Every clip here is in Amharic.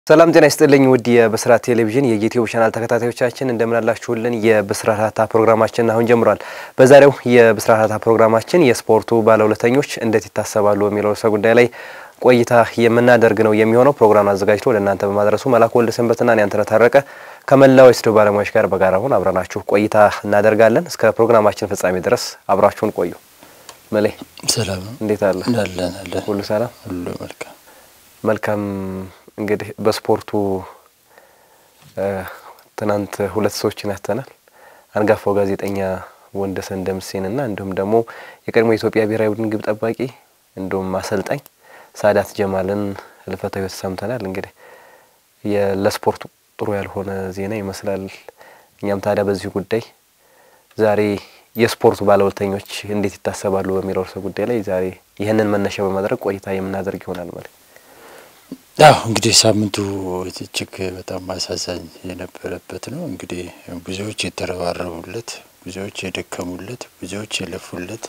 ሰላም ጤና ይስጥልኝ ውድ የብስራት ቴሌቪዥን የዩቲዩብ ቻናል ተከታታዮቻችን እንደምን አላችሁልን የብስራታ ፕሮግራማችን አሁን ጀምሯል በዛሬው የብስራታ ፕሮግራማችን የስፖርቱ ባለውለተኞች እንዴት ይታሰባሉ በሚለው ጉዳይ ላይ ቆይታ የምናደርግ ነው የሚሆነው ፕሮግራም አዘጋጅቶ ለእናንተ በማድረሱ መላክ ወልደ ሰንበትና ያንተነ ታረቀ ከመላው ስቱዲዮ ባለሙያዎች ጋር በጋራ ሆነን አብረናችሁ ቆይታ እናደርጋለን እስከ ፕሮግራማችን ፍጻሜ ድረስ አብራችሁን ቆዩ መሌ ሰላም እንዴት አለ ሁሉ ሰላም ሁሉ መልካም እንግዲህ በስፖርቱ ትናንት ሁለት ሰዎችን ያተናል አንጋፋው ጋዜጠኛ ወንደሰን ደምሴንና እንዲሁም ደግሞ የቀድሞ ኢትዮጵያ ብሔራዊ ቡድን ግብ ጠባቂ እንዲሁም አሰልጣኝ ሳዳት ጀማልን ህልፈተ ህይወት ሰምተናል እንግዲህ ለስፖርቱ ጥሩ ያልሆነ ዜና ይመስላል እኛም ታዲያ በዚህ ጉዳይ ዛሬ የስፖርቱ ባለውለተኞች እንዴት ይታሰባሉ በሚለው ጉዳይ ላይ ዛሬ ይሄንን መነሻ በማድረግ ቆይታ የምናደርግ ይሆናል ማለት እንግዲህ ሳምንቱ እጅግ በጣም ማሳዛኝ የነበረበት ነው እንግዲህ ብዙዎች የተረባረቡለት ብዙዎች የደከሙለት ብዙዎች የለፉለት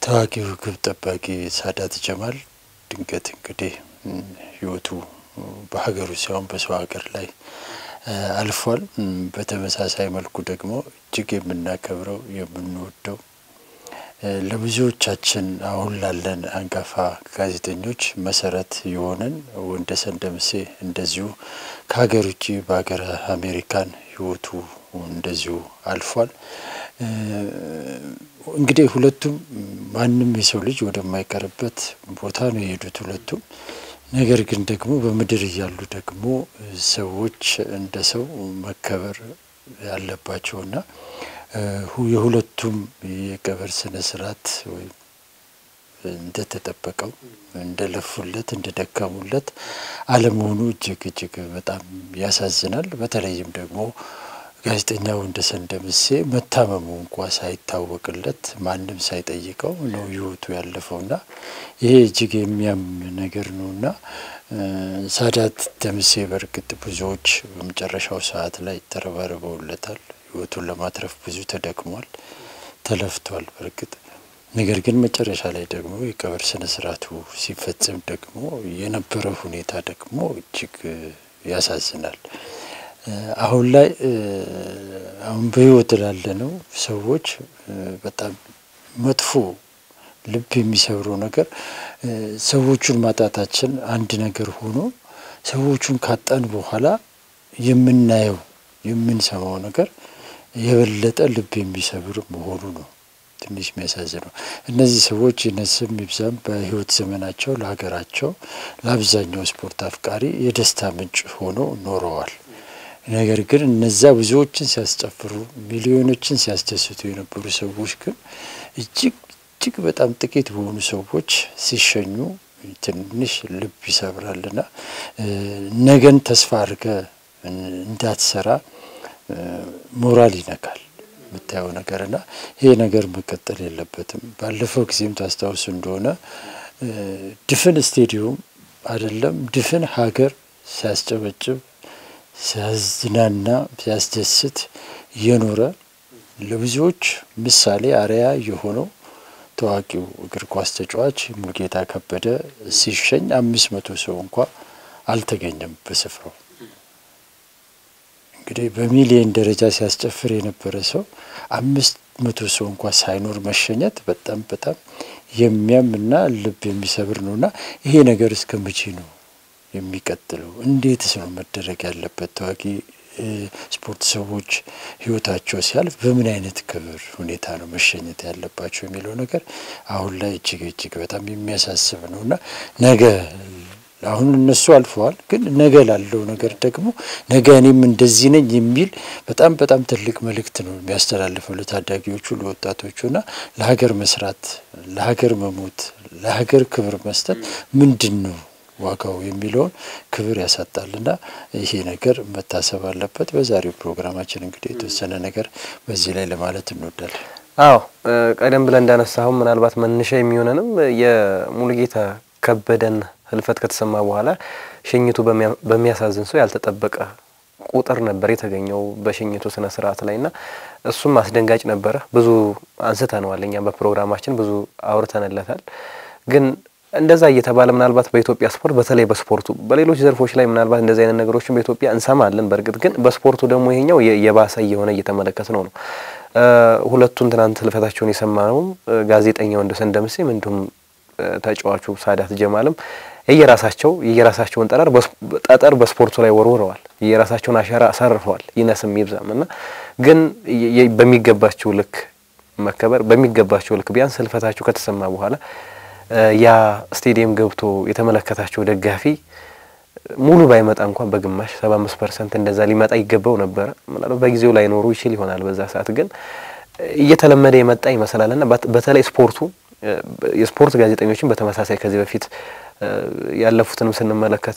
ታዋቂው ግብ ጠባቂ ሳዳት ጀማል ድንገት እንግዲህ ህይወቱ በሀገሩ ሳይሆን በሰው ሀገር ላይ አልፏል በተመሳሳይ መልኩ ደግሞ እጅግ የምናከብረው የምንወደው ለብዙዎቻችን አሁን ላለን አንጋፋ ጋዜጠኞች መሰረት የሆነን ወንደሰን ደምሴ እንደዚሁ ከሀገር ውጪ በሀገር አሜሪካን ህይወቱ እንደዚሁ አልፏል እንግዲህ ሁለቱም ማንንም የሰው ልጅ ወደማይቀርበት ቦታ ነው የሄዱት ሁለቱም ነገር ግን ደግሞ በመድር ያሉ ደግሞ ሰዎች እንደ ሰው መከበር ያለባቸውና የሁለቱም የቀብር ስነ ስርዓት ወይ እንደተጠበቀው እንደለፉለት እንደደከሙለት ዓለሙኑ እጅግ በጣም ያሳዝናል በተለይም ደግሞ ጋዜጠኛው ወንደሰን ደምሴ መታመሙ እንኳን ሳይታወቅለት ማንንም ሳይጠይቀው ነው ህይወቱ ያለፈውና ይሄ እጅግ የሚያም ነገር ነውና ሳዳት ደምሴ በርግጥ ብዙዎች በመጨረሻው ሰዓት ላይ ተረባርበውለታል ህይወቱን ለማትረፍ ብዙ ተደክሟል ተለፍቷል በርግጥ ነገር ግን መጨረሻ ላይ ደግሞ የቀብር ስነ ስርዓቱ ሲፈጸም ደግሞ የነበረው ሁኔታ ደግሞ እጅግ ያሳዝናል አሁን ላይ አሁን በህይወት ላለነው ሰዎች በጣም መጥፎ ልብ የሚሰብሩ ነገር ሰዎችን ማጣታችን አንድ ነገር ሆኖ ሰዎችን ካጣን በኋላ የምናየው የምንሰማው ነገር የበለጠ ልብ የሚሰብር መሆኑ ነው ትንሽ የሚያሳዝነው እነዚህ ሰዎች የነስም ይብዛም በህይወት ዘመናቸው ለሀገራቸው ለአብዛኛው ስፖርት አፍቃሪ የደስታ ምንጭ ሆኖ ኖረዋል ነገር ግን እነዛ ብዙዎችን ሲያስጨፍሩ ሚሊዮኖችን ሲያስደስቱ የነበሩ ሰዎች ግን እጅግ በጣም ጥቂት በሆኑ ሰዎች ሲሸኙ ትንሽ ልብ ይሰብራልና ነገን ተስፋ አድርገ እንዳትሰራ ሞራል ይነካል መታየው ነገርና ይሄ ነገር መቀጠል የለበትም ባለፈው ጊዜም ታስታውሱ እንደሆነ ድፍን ስቴዲየም አይደለም ድፍን ሀገር ሲያስጨበጭብ ሲያዝናና ሲያስደስት የኖረ ለብዙዎች ምሳሌ አሪያ የሆነው ታዋቂው እግር ኳስ ተጫዋች ሙሉጌታ ከበደ ሲሸኝ 500 ሰው እንኳን አልተገኘም በስፍራው እንግዲህ በሚሊዮን ደረጃ ሲያስጨፍር የነበረ ሰው 500 ሰው እንኳን ሳይኖር መሸኘት በጣም የሚያምና ልብ የሚሰብር ነውና ይሄ ነገር እስከመቼ ነው የሚቀጥለው እንዴትስ ነው መደረግ ያለበት ታዋቂ ስፖርት ሰዎች ህይወታቸው ሲያልፍ በምን አይነት ክብር ሁኔታ ነው መሸኘት ያለባቸው የሚለው ነገር አሁን ላይ እጅግ በጣም የሚያሳስብ ነውና ነገ አሁን እነሱ አልፈዋል ግን ነገ ላለው ነገር ደግሞ ነገ እኔም እንደዚህ ነኝ የሚል በጣም ትልቅ መልእክት ነው የሚያስተላልፈው ለታዳጊዎቹ ለወጣቶቹና ለሀገር መስራት ለሀገር መሞት ለሀገር ክብር መስጠት ምንድነው ዋጋው የሚለውን ክብር ያሳጣልና ይሄ ነገር መታሰብ አለበት በዛሬው ፕሮግራማችን እንግዲህ የተወሰነ ነገር በዚህ ላይ ለማለት እንወዳለን ቀደም ብለን እንዳነሳው ምናልባት መነሻ የሚሆነንም የሙሉጌታ ከበደን ህልፈት ከተሰማ በኋላ ሸኝቱ በሚያሳዝን ሰው ያልተጠበቀ ቁጥር ነበር የተገኘው በሸኝቱ ስነ ስርዓት ላይና እሱም አስደንጋጭ ነበር ብዙ አንስተናል እኛ በፕሮግራማችን ብዙ አውርተንለታል ግን እንደዛ እየተባለ ምናልባት በኢትዮጵያ ስፖርት በተለይ በስፖርቱ በሌሎች ዘርፎች ላይ ምናልባት እንደዚህ አይነት ነገሮችን በኢትዮጵያ እንሰማለን። በርግጥ ግን በስፖርቱ ደግሞ ይሄኛው የባሰ የሆነ እየተመለከትነው ነው። ሁለቱን ትናንት ህልፈታቸውን የሰማነው ጋዜጠኛው ወንደሰን ደምሴም እንዲሁም ተጫዋቹ ሳዳት ጀማልም የየራሳቸውን ጠጠር በስፖርቱ ላይ ወርውረዋል። የየራሳቸውን አሻራ አሳርፈዋል። ይነስም ይብዛምና ግን በሚገባቸው ልክ መከበር በሚገባቸው ልክ ቢያንስ ህልፈታቸው ከተሰማ በኋላ ያ ስቴዲየም ገብቶ የተመለከታቸው ደጋፊ ሙሉ ባይመጣ እንኳን በግማሽ 75% እንደዛ ሊመጣ ይገባው ነበር። ማለት በጊዜው ላይ ኖሩ ይችል ይሆናል። በዛ ሰዓት ግን እየተለመደ የመጣ ይመስላልና በተለይ የስፖርት ጋዜጠኞችን በተመሳሳይ ከዚህ በፊት ያለፉትንም ስንመለከት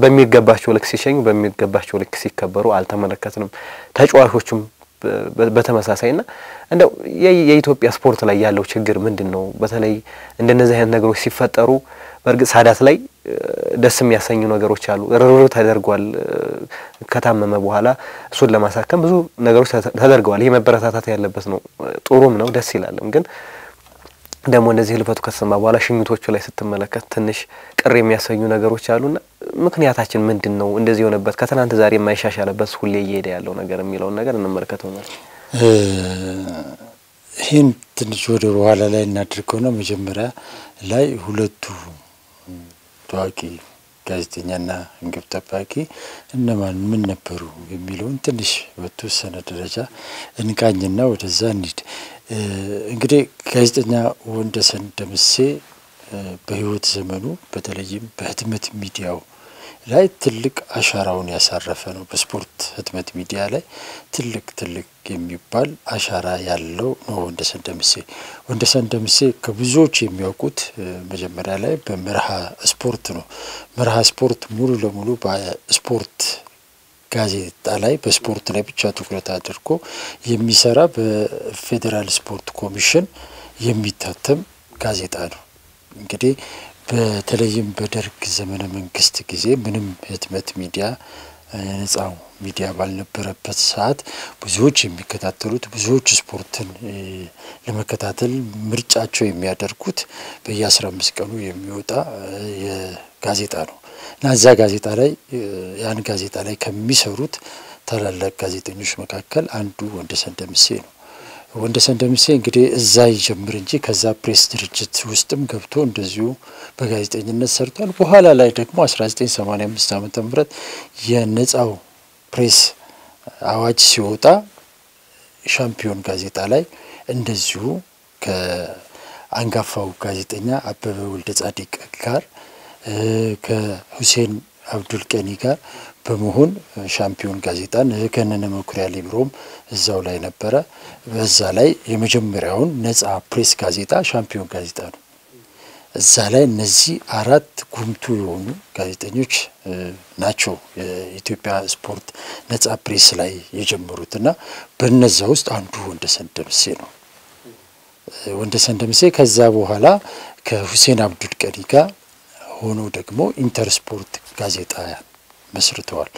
በሚገባቸው ልክ ሲሸኙ በሚገባቸው ልክ ሲከበሩ አልተመለከትንም። ተጫዋቾችም በተመሳሳይና እንደው የኢትዮጵያ ስፖርት ላይ ያለው ችግር ምንድነው? በተለይ እንደነዚህ አይነት ነገሮች ሲፈጠሩ በርግጥ ሳዳት ላይ ደስ የሚያሰኙ ነገሮች አሉ። ርብርብ ተደርጓል። ከታመመ በኋላ እሱን ለማሳከም ብዙ ነገሮች ተደርገዋል። ይሄ መበረታታት ያለበት ነው። ጥሩም ነው፣ ደስ ይላልም። ግን ደግሞ እንደዚህ ህልፈቱ ከተሰማ በኋላ ሽኝቶቹ ላይ ስትመለከት ትንሽ ቅር የሚያሰኙ ነገሮች አሉና ምክንያታችን ምንድነው? እንደዚህ የሆነበት ከትናንት ዛሬ የማይሻሻልበት ሁሌ እየሄደ ያለው ነገር የሚለውን ነገር እንመልከተው ማለት ይሄን ትንሽ ወደ በኋላ ላይ እናድርገውና መጀመሪያ ላይ ሁለቱ ታዋቂ ጋዜጠኛና እንግብ ጠባቂ እነማን ምን ነበሩ የሚለውን ትንሽ በተወሰነ ደረጃ እንቃኝና ወደዛ እንሂድ። እንግዲህ ጋዜጠኛ ወንደሰን ደምሴ በህይወት ዘመኑ በተለይም በህትመት ሚዲያው ላይ ትልቅ አሻራውን ያሳረፈ ነው። በስፖርት ህትመት ሚዲያ ላይ ትልቅ የሚባል አሻራ ያለው ነው ወንደሰን ደምሴ ከብዙዎች የሚያውቁት መጀመሪያ ላይ በመርሃ ስፖርት ነው። መርሃ ስፖርት ሙሉ ለሙሉ በስፖርት ጋዜጣ ላይ በስፖርት ላይ ብቻ ትኩረት አድርጎ የሚሰራ በፌደራል ስፖርት ኮሚሽን የሚታተም ጋዜጣ ነው። እንግዲህ በተለይም በደርግ ዘመነ መንግስት ጊዜ ምንም ህትመት ሚዲያ ነፃው ሚዲያ ባልነበረበት ሰዓት ብዙዎች የሚከታተሉት ብዙዎች ስፖርትን ለመከታተል ምርጫቸው የሚያደርጉት በየ15 ቀኑ የሚወጣ የጋዜጣ ነው። ናዛ ጋዜጣ ላይ ያን ጋዜጣ ላይ ከሚሰሩት ታላላቅ ጋዜጠኞች መካከል አንዱ ወንደሰን ደምሴ ነው። ወንደሰን ደምሴ እንግዲህ እዛ ይጀምር እንጂ ከዛ ፕሬስ ድርጅት ውስጥም ገብቶ እንደዚሁ በጋዜጠኝነት ሰርቷል። በኋላ ላይ ደግሞ 1985 ዓመተ ምህረት የነፃው ፕሬስ አዋጅ ሲወጣ ሻምፒዮን ጋዜጣ ላይ እንደዚሁ ከአንጋፋው ጋዜጠኛ አበበ ወልደ ጻዲቅ ጋር ከሁሴን አብዱል ቀኒ ጋር በመሆን ሻምፒዮን ጋዜጣን ከነነ መኩሪያ ሊብሮም እዛው ላይ ነበረ። በዛ ላይ የመጀመሪያውን ነፃ ፕሬስ ጋዜጣ ሻምፒዮን ጋዜጣ ነው። እዛ ላይ እነዚህ አራት ጉምቱ የሆኑ ጋዜጠኞች ናቸው የኢትዮጵያ ስፖርት ነፃ ፕሬስ ላይ የጀመሩትና በእነዛ ውስጥ አንዱ ወንደሰን ደምሴ ነው። ወንደሰን ደምሴ ከዛ በኋላ ከሁሴን አብዱል ቀኒ ጋር ሆኖ ደግሞ ኢንተርስፖርት ጋዜጣ መስርተዋል።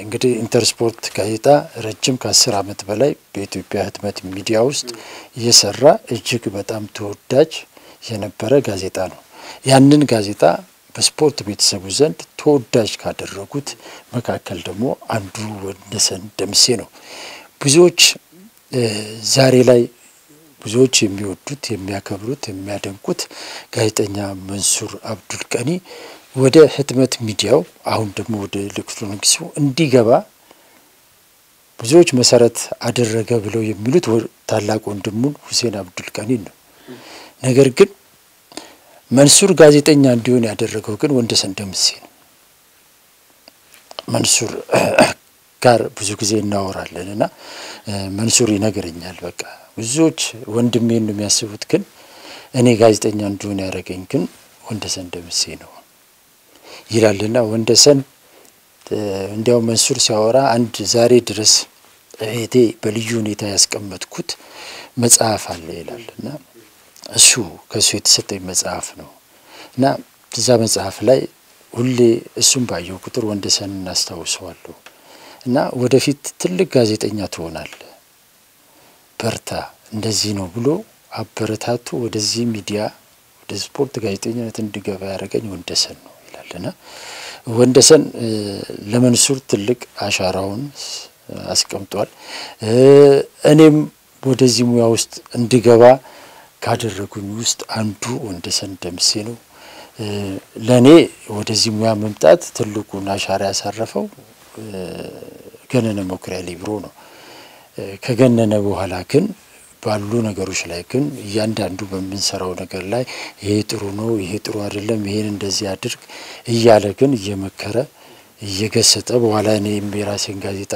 እንግዲህ ኢንተርስፖርት ጋዜጣ ረጅም ከ10 ዓመት በላይ በኢትዮጵያ ህትመት ሚዲያ ውስጥ እየሰራ እጅግ በጣም ተወዳጅ የነበረ ጋዜጣ ነው። ያንን ጋዜጣ በስፖርት ቤተሰቡ ዘንድ ተወዳጅ ካደረጉት መካከል ደግሞ አንዱ ወንደሰን ደምሴ ነው። ብዙዎች ዛሬ ላይ ብዙዎች የሚወዱት የሚያከብሩት የሚያደንቁት ጋዜጠኛ መንሱር አብዱል ቀኒ ወደ ህትመት ሚዲያው አሁን ደግሞ ወደ ኤሌክትሮኒክሱ እንዲገባ ብዙዎች መሰረት አደረገ ብለው የሚሉት ታላቅ ወንድሙን ሁሴን አብዱል ቀኒ ነው። ነገር ግን መንሱር ጋዜጠኛ እንዲሆን ያደረገው ግን ወንደሰን ደምሴ ነው። መንሱር ጋር ብዙ ጊዜ እናወራለንና መንሱር ይነግረኛል። በቃ ብዙዎች ወንድሜን ነው የሚያስቡት፣ ግን እኔ ጋዜጠኛ እንዲሆን ያደረገኝ ግን ወንደሰን ደምሴ ነው ይላልና ወንደሰን እንዲያው መንሱር ሲያወራ አንድ ዛሬ ድረስ እህቴ በልዩ ሁኔታ ያስቀመጥኩት መጽሐፍ አለ ይላልና እሱ ከሱ የተሰጠኝ መጽሐፍ ነው እና እዛ መጽሐፍ ላይ ሁሌ እሱም ባየው ቁጥር ወንደሰን እናስታውሰዋለሁ እና ወደፊት ትልቅ ጋዜጠኛ ትሆናለህ፣ በርታ፣ እንደዚህ ነው ብሎ አበረታቱ ወደዚህ ሚዲያ ወደ ስፖርት ጋዜጠኝነት እንድገባ ያደረገኝ ወንደሰን ነው ይላልና ወንደሰን ለመንሱር ትልቅ አሻራውን አስቀምጧል። እኔም ወደዚህ ሙያ ውስጥ እንድገባ ካደረጉኝ ውስጥ አንዱ ወንደሰን ደምሴ ነው። ለኔ ወደዚህ ሙያ መምጣት ትልቁን አሻራ ያሳረፈው ገነነ መኩሪያ ሊብሮ ነው። ከገነነ በኋላ ግን ባሉ ነገሮች ላይ ግን እያንዳንዱ በምንሰራው ነገር ላይ ይሄ ጥሩ ነው፣ ይሄ ጥሩ አይደለም፣ ይሄን እንደዚህ አድርግ እያለ ግን እየመከረ እየገሰጠ በኋላ እኔም የራሴን ጋዜጣ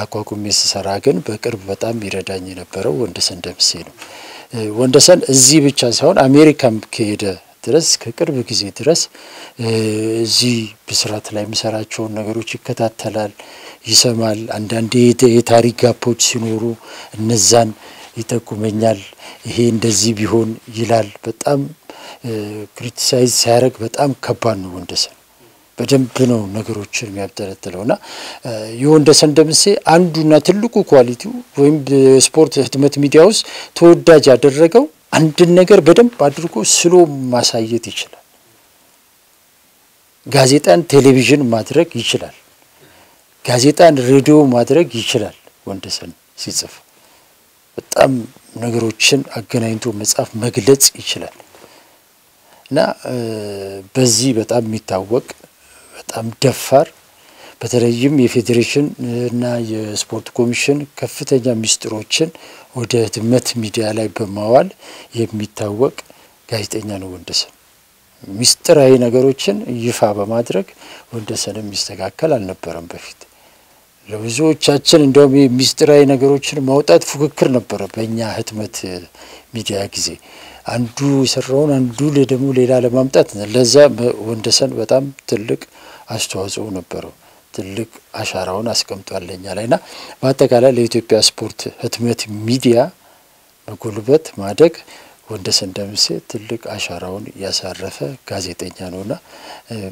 አቋቁሜ ስሰራ ግን በቅርብ በጣም ይረዳኝ የነበረው ወንደሰን ደምሴ ነው። ወንደሰን እዚህ ብቻ ሳይሆን አሜሪካም ከሄደ ድረስ ከቅርብ ጊዜ ድረስ እዚህ ብስራት ላይ የሚሰራቸውን ነገሮች ይከታተላል፣ ይሰማል። አንዳንዴ የታሪክ ጋፖች ሲኖሩ እነዛን ይጠቁመኛል። ይሄ እንደዚህ ቢሆን ይላል። በጣም ክሪቲሳይዝ ሲያደርግ በጣም ከባድ ነው ወንደሰን። በደንብ ነው ነገሮችን የሚያብጠለጥለውና የወንደሰን ደምሴ አንዱና ትልቁ ኳሊቲው ወይም ስፖርት ህትመት ሚዲያ ውስጥ ተወዳጅ ያደረገው አንድን ነገር በደንብ አድርጎ ስሎ ማሳየት ይችላል። ጋዜጣን ቴሌቪዥን ማድረግ ይችላል። ጋዜጣን ሬዲዮ ማድረግ ይችላል። ወንደሰን ሲጽፍ በጣም ነገሮችን አገናኝቶ መጻፍ መግለጽ ይችላል እና በዚህ በጣም የሚታወቅ በጣም ደፋር በተለይም የፌዴሬሽን እና የስፖርት ኮሚሽን ከፍተኛ ሚስጥሮችን ወደ ህትመት ሚዲያ ላይ በማዋል የሚታወቅ ጋዜጠኛ ነው ወንደሰን። ሚስጥራዊ ነገሮችን ይፋ በማድረግ ወንደሰንም የሚስተካከል አልነበረም በፊት። ለብዙዎቻችን እንደውም ሚስጥራዊ ነገሮችን ማውጣት ፉክክር ነበረ በእኛ ህትመት ሚዲያ ጊዜ። አንዱ የሰራውን አንዱ ደግሞ ሌላ ለማምጣት ለዛ ወንደሰን በጣም ትልቅ አስተዋጽኦ ነበረው። ትልቅ አሻራውን አስቀምጧልኛ ላይና በአጠቃላይ ለኢትዮጵያ ስፖርት ህትመት ሚዲያ መጎልበት ማደግ ወንደሰን ደምሴ ትልቅ አሻራውን ያሳረፈ ጋዜጠኛ ነውና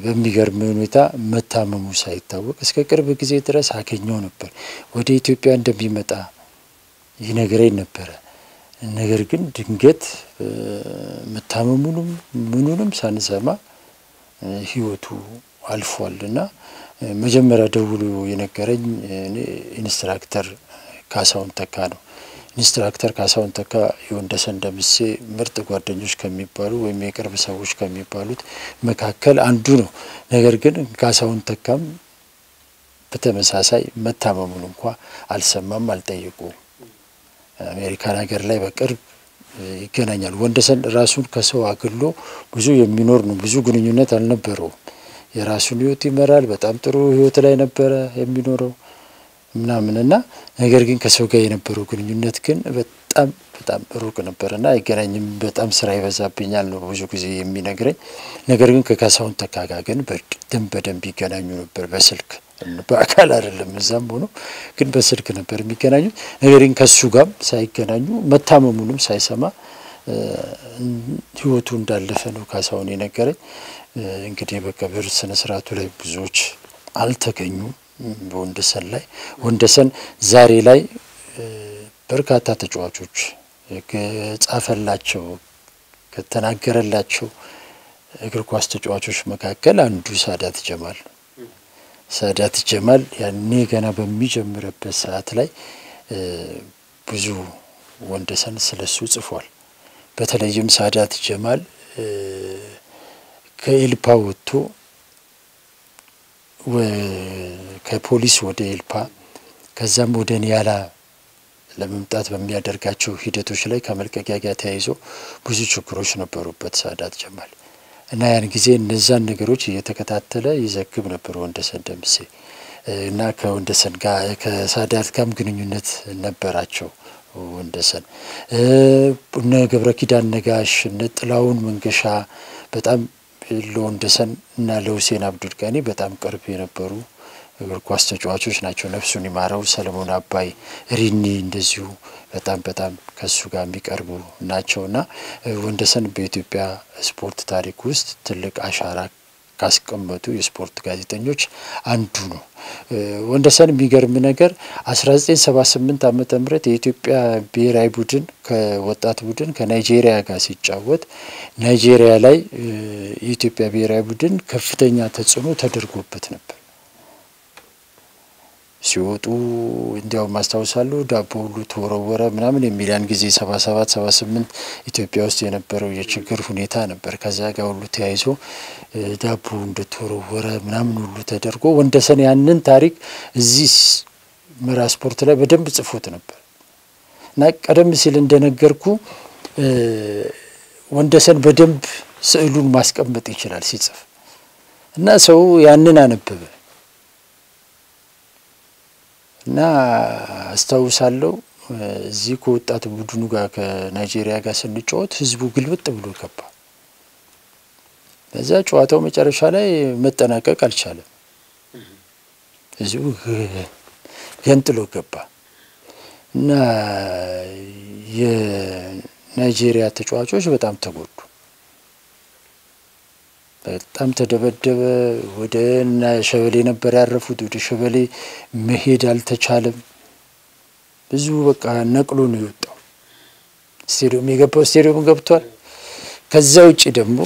በሚገርም ሁኔታ መታመሙ ሳይታወቅ እስከ ቅርብ ጊዜ ድረስ አገኘው ነበር። ወደ ኢትዮጵያ እንደሚመጣ ይነግረኝ ነበር። ነገር ግን ድንገት መታመሙንም ምኑንም ሳንሰማ ህይወቱ አልፏልና መጀመሪያ ደውሎ የነገረኝ ኢንስትራክተር ካሳውን ተካ ነው። ኢንስትራክተር ካሳውን ተካ የወንደሰን ደምሴ ምርጥ ጓደኞች ከሚባሉ ወይም የቅርብ ሰዎች ከሚባሉት መካከል አንዱ ነው። ነገር ግን ካሳውን ተካም በተመሳሳይ መታመሙን እንኳን አልሰማም፣ አልጠየቁም። አሜሪካን ሀገር ላይ በቅርብ ይገናኛል። ወንደሰን ራሱን ከሰው አግሎ ብዙ የሚኖር ነው። ብዙ ግንኙነት አልነበረውም። የራሱን ህይወት ይመራል። በጣም ጥሩ ህይወት ላይ ነበረ የሚኖረው ምናምንና ነገር ግን ከሰው ጋር የነበረው ግንኙነት ግን በጣም በጣም ሩቅ ነበርና አይገናኝም። በጣም ስራ ይበዛብኛል ነው ብዙ ጊዜ የሚነግረኝ። ነገር ግን ከካሳውን ተካ ጋር ግን በደንብ ይገናኙ ነበር በስልክ በአካል አይደለም። እዛም ሆኖ ግን በስልክ ነበር የሚገናኙት። ነገር ግን ከሱ ጋር ሳይገናኙ መታመሙንም ሳይሰማ ህይወቱ እንዳለፈ ነው ካሳውን የነገረኝ። እንግዲህ በቀብር ስነ ስርዓቱ ላይ ብዙዎች አልተገኙም በወንደሰን ላይ። ወንደሰን ዛሬ ላይ በርካታ ተጫዋቾች ከጻፈላቸው ከተናገረላቸው እግር ኳስ ተጫዋቾች መካከል አንዱ ሳዳት ጀማል ያኔ ገና በሚጀምርበት ሰዓት ላይ ብዙ ወንደሰን ስለሱ ጽፏል። በተለይም ሳዳት ጀማል ከኤልፓ ወጥቶ ከፖሊስ ወደ ኤልፓ ከዛም ወደ ኒያላ ለመምጣት በሚያደርጋቸው ሂደቶች ላይ ከመልቀቂያ ጋር ተያይዞ ብዙ ችግሮች ነበሩበት ሳዳት ጀማል እና ያን ጊዜ እነዛን ነገሮች እየተከታተለ ይዘግብ ነበር ወንደሰን ደምሴ እና ከወንደሰን ጋር ከሳዳት ጋርም ግንኙነት ነበራቸው። ወንደሰን እነ ገብረ ኪዳን ነጋሽ እነ ጥላውን መንገሻ በጣም ለወንደሰን እና ለሁሴን አብዱል ቀኒ በጣም ቅርብ የነበሩ እግር ኳስ ተጫዋቾች ናቸው። ነፍሱን ይማረው ሰለሞን አባይ ሪኒ እንደዚሁ በጣም ከሱ ጋር የሚቀርቡ ናቸውና ወንደሰን በኢትዮጵያ ስፖርት ታሪክ ውስጥ ትልቅ አሻራ ካስቀመጡ የስፖርት ጋዜጠኞች አንዱ ነው። ወንደሰን የሚገርም ነገር 1978 ዓመተ ምህረት የኢትዮጵያ ብሔራዊ ቡድን ከወጣት ቡድን ከናይጄሪያ ጋር ሲጫወት ናይጄሪያ ላይ የኢትዮጵያ ብሔራዊ ቡድን ከፍተኛ ተጽዕኖ ተደርጎበት ነበር። ሲወጡ እንዲያው ማስተዋወሳሉ ዳቦ ሁሉ ተወረወረ ምናምን የሚላን ጊዜ 77 78 ኢትዮጵያ ውስጥ የነበረው የችግር ሁኔታ ነበር። ከዛ ጋር ሁሉ ተያይዞ ዳቦ እንደተወረወረ ምናምን ሁሉ ተደርጎ ወንደሰን ያንን ታሪክ እዚህ ምራ ስፖርት ላይ በደንብ ጽፎት ነበር እና ቀደም ሲል እንደነገርኩ ወንደሰን በደንብ ስዕሉን ማስቀመጥ ይችላል ሲጽፍ እና ሰው ያንን አነበበ እና አስተዋውሳለሁ እዚህ ከወጣት ቡድኑ ጋር ከናይጄሪያ ጋር ስንጫወት ህዝቡ ግልብጥ ብሎ ገባ። በዛ ጨዋታው መጨረሻ ላይ መጠናቀቅ አልቻለም። ህዝቡ ገንጥሎ ገባ እና የናይጄሪያ ተጫዋቾች በጣም ተጎዱ። በጣም ተደበደበ። ወደ ሸበሌ ነበር ያረፉት። ወደ ሸበሌ መሄድ አልተቻለም። ብዙ በቃ ነቅሎ ነው የወጣው። ስቴዲየም የገባው ስቴዲየም ገብቷል። ከዛ ውጪ ደግሞ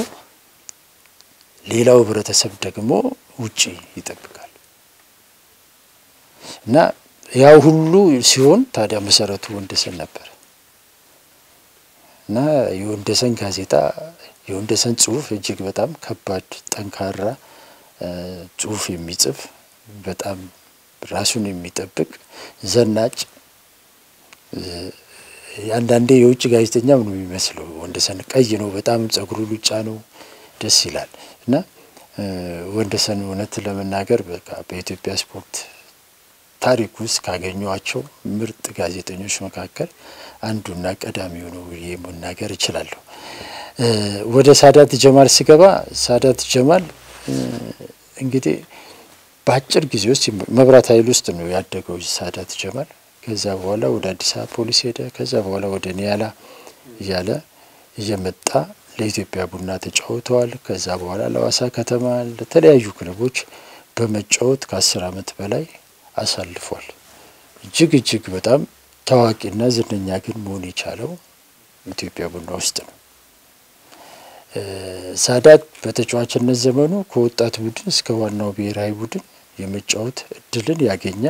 ሌላው ህብረተሰብ ደግሞ ውጪ ይጠብቃል እና ያው ሁሉ ሲሆን ታዲያ መሰረቱ ወንደሰን ነበር እና የወንደሰን ጋዜጣ የወንደሰን ጽሁፍ እጅግ በጣም ከባድ ጠንካራ ጽሁፍ የሚጽፍ በጣም ራሱን የሚጠብቅ ዘናጭ አንዳንዴ የውጭ ጋዜጠኛ ነው የሚመስለው። ወንደሰን ቀይ ነው፣ በጣም ጸጉሩ ሉጫ ነው፣ ደስ ይላል እና ወንደሰን እውነት ለመናገር በቃ በኢትዮጵያ ስፖርት ታሪክ ውስጥ ካገኘኋቸው ምርጥ ጋዜጠኞች መካከል አንዱና ቀዳሚው ነው መናገር እችላለሁ። ወደ ሳዳት ጀማል ሲገባ ሳዳት ጀማል እንግዲህ በአጭር ጊዜ ውስጥ መብራት ኃይል ውስጥ ነው ያደገው ሳዳት ጀማል። ከዛ በኋላ ወደ አዲስ አበባ ፖሊስ ሄደ። ከዛ በኋላ ወደ ኒያላ እያለ እየመጣ ለኢትዮጵያ ቡና ተጫውተዋል። ከዛ በኋላ ለዋሳ ከተማ ለተለያዩ ክለቦች በመጫወት ከ10 ዓመት በላይ አሳልፏል። እጅግ በጣም ታዋቂና ዝነኛ ግን መሆን የቻለው ኢትዮጵያ ቡና ውስጥ ነው። ሳዳት በተጫዋችነት ዘመኑ ከወጣት ቡድን እስከ ዋናው ብሔራዊ ቡድን የመጫወት እድልን ያገኘ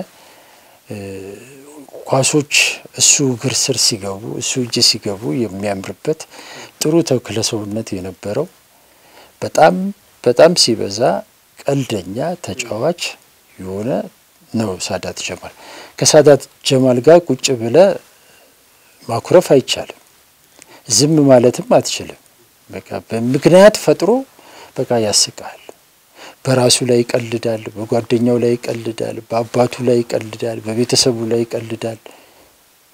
ኳሶች እሱ እግር ስር ሲገቡ እሱ እጅ ሲገቡ የሚያምርበት ጥሩ ተክለ ሰውነት የነበረው በጣም ሲበዛ ቀልደኛ ተጫዋች የሆነ ነው ሳዳት ጀማል። ከሳዳት ጀማል ጋር ቁጭ ብለ ማኩረፍ አይቻልም፣ ዝም ማለትም አትችልም። በቃ በምክንያት ፈጥሮ በቃ ያስቃል። በራሱ ላይ ይቀልዳል፣ በጓደኛው ላይ ይቀልዳል፣ በአባቱ ላይ ይቀልዳል፣ በቤተሰቡ ላይ ይቀልዳል።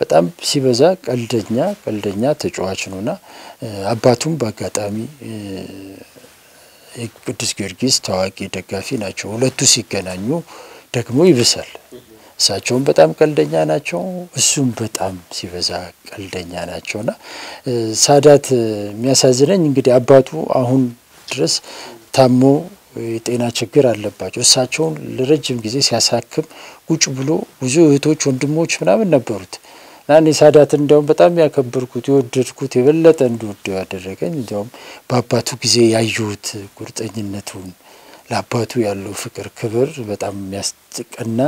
በጣም ሲበዛ ቀልደኛ ተጫዋች ነውና አባቱም በአጋጣሚ የቅዱስ ጊዮርጊስ ታዋቂ ደጋፊ ናቸው። ሁለቱ ሲገናኙ ደግሞ ይብሳል። እሳቸውም በጣም ቀልደኛ ናቸው፣ እሱም በጣም ሲበዛ ቀልደኛ ናቸውና ሳዳት የሚያሳዝነኝ እንግዲህ አባቱ አሁን ድረስ ታሞ የጤና ችግር አለባቸው። እሳቸውን ለረጅም ጊዜ ሲያሳክም ቁጭ ብሎ ብዙ እህቶች ወንድሞች ምናምን ነበሩት እና እኔ ሳዳትን እንደውም በጣም ያከበርኩት የወደድኩት የበለጠ እንድወደው ያደረገኝ እንደውም በአባቱ ጊዜ ያየሁት ቁርጠኝነቱን ለአባቱ ያለው ፍቅር ክብር በጣም የሚያስቀና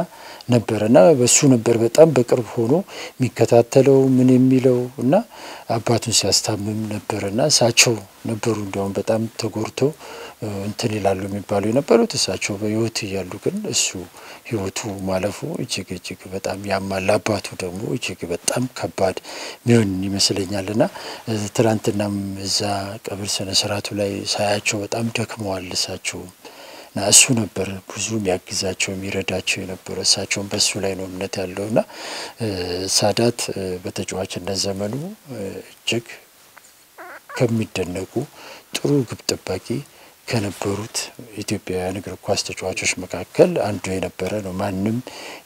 ነበርና በሱ ነበር በጣም በቅርብ ሆኖ የሚከታተለው ምን የሚለው እና አባቱን ሲያስታምም ነበርና እሳቸው ነበሩ እንደውም በጣም ተጎርቶ እንትን ይላሉ የሚባሉ የነበሩት እሳቸው በህይወት እያሉ ግን እሱ ህይወቱ ማለፉ እጅግ በጣም ያማል። አባቱ ደግሞ እጅግ በጣም ከባድ ሚሆን ይመስለኛልና ትላንትናም እዛ ቀብር ስነ ስርዓቱ ላይ ሳያቸው በጣም ደክመዋል እሳቸው እና እሱ ነበር ብዙ የሚያግዛቸው የሚረዳቸው የነበረው። እሳቸውን በሱ ላይ ነው እምነት ያለውና ሳዳት በተጫዋችነት ዘመኑ እጅግ ከሚደነቁ ጥሩ ግብ ጠባቂ ከነበሩት ኢትዮጵያውያን እግር ኳስ ተጫዋቾች መካከል አንዱ የነበረ ነው። ማንም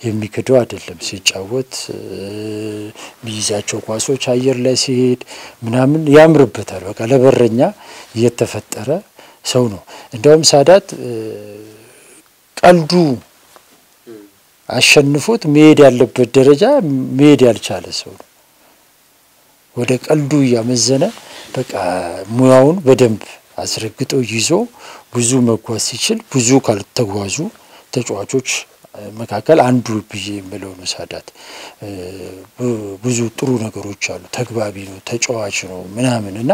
የሚክደው አይደለም። ሲጫወት ቢይዛቸው ኳሶች አየር ላይ ሲሄድ ምናምን ያምርበታል። በቃ ለበረኛ እየተፈጠረ ሰው ነው። እንደውም ሳዳት ቀልዱ አሸንፎት መሄድ ያለበት ደረጃ መሄድ ያልቻለ ሰው ነው። ወደ ቀልዱ ያመዘነ በቃ ሙያውን በደንብ አስረግጦ ይዞ ብዙ መጓዝ ሲችል ብዙ ካልተጓዙ ተጫዋቾች መካከል አንዱ ብዬ የምለው ነው ሳዳት። ብዙ ጥሩ ነገሮች አሉ። ተግባቢ ነው፣ ተጫዋች ነው ምናምን እና